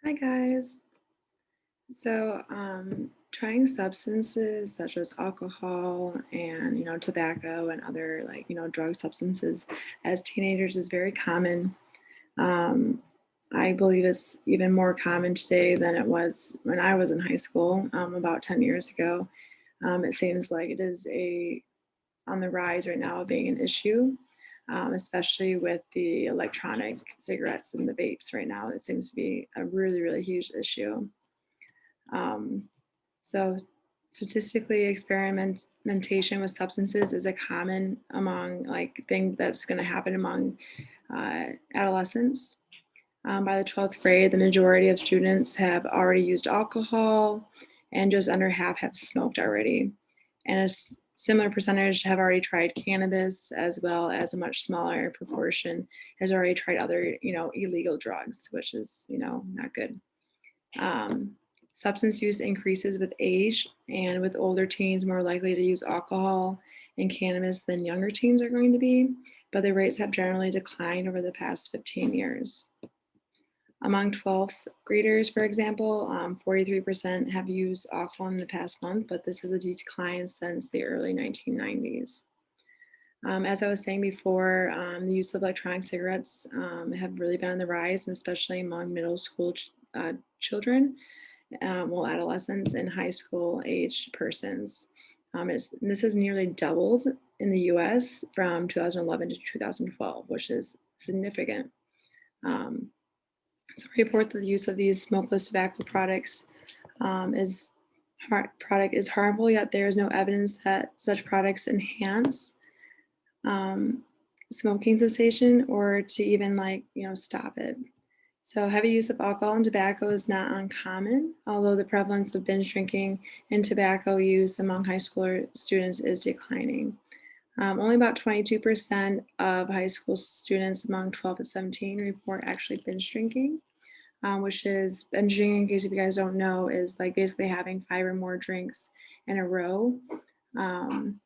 Hi guys. Trying substances such as alcohol and tobacco and other drug substances as teenagers is very common. Um, I believe it's even more common today than it was when I was in high school, about 10 years ago. It seems like it is a on the rise right now of being an issue, especially with the electronic cigarettes and the vapes right now. It seems to be a really, really huge issue. Um, so statistically, experimentation with substances is a common among thing that's going to happen among adolescents. By the 12th grade, the majority of students have already used alcohol, and just under half have smoked already. And similar percentage have already tried cannabis, as well as a much smaller proportion has already tried other, illegal drugs, which is, not good. Um, Substance use increases with age, and with older teens more likely to use alcohol and cannabis than younger teens are going to be, but the rates have generally declined over the past 15 years. Among 12th graders, for example, 43% have used alcohol in the past month, but this is a decline since the early 1990s. As I was saying before, the use of electronic cigarettes have really been on the rise, and especially among middle school children, adolescents and high school age persons. This has nearly doubled in the US from 2011 to 2012, which is significant. Um, so report that the use of these smokeless tobacco products is product is harmful, yet there is no evidence that such products enhance um, smoking cessation or to even stop it. So heavy use of alcohol and tobacco is not uncommon, although the prevalence of binge drinking and tobacco use among high school students is declining. Only about 22% of high school students among 12 to 17 report actually binge drinking, which is binge drinking, in case if you guys don't know, is like basically having 5 or more drinks in a row. Um,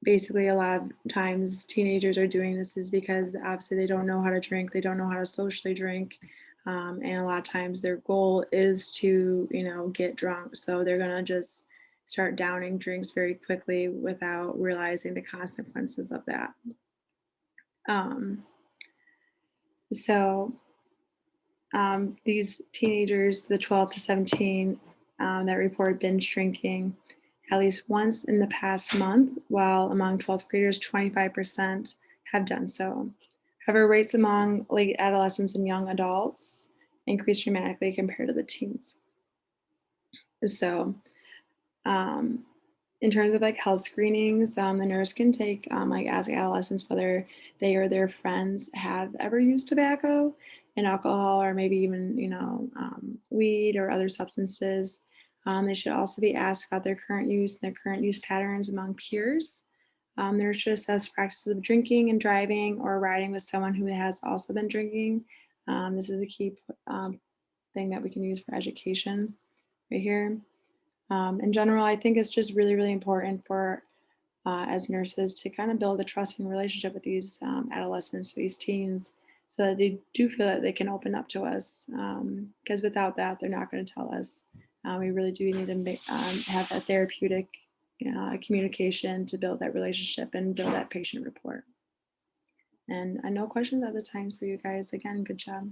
Basically, a lot of times teenagers are doing this is because obviously they don't know how to drink, they don't know how to socially drink, and a lot of times their goal is to get drunk, so they're gonna just start downing drinks very quickly without realizing the consequences of that. um, so these teenagers, the 12 to 17, that reported binge drinking at least once in the past month, while among 12th graders, 25% have done so. However, rates among late adolescents and young adults increased dramatically compared to the teens. So, um, in terms of health screenings, the nurse can take ask adolescents whether they or their friends have ever used tobacco and alcohol, or maybe even weed or other substances. They should also be asked about their current use and their current use patterns among peers. Nurse should assess practices of drinking and driving or riding with someone who has also been drinking. This is a key thing that we can use for education right here. In general, I think it's just really, really important for as nurses to kind of build a trusting relationship with these adolescents, these teens, so that they do feel that they can open up to us. Because without that, they're not going to tell us. We really do need to have a therapeutic communication to build that relationship and build that patient rapport. And I know questions at the times for you guys. Again, good job.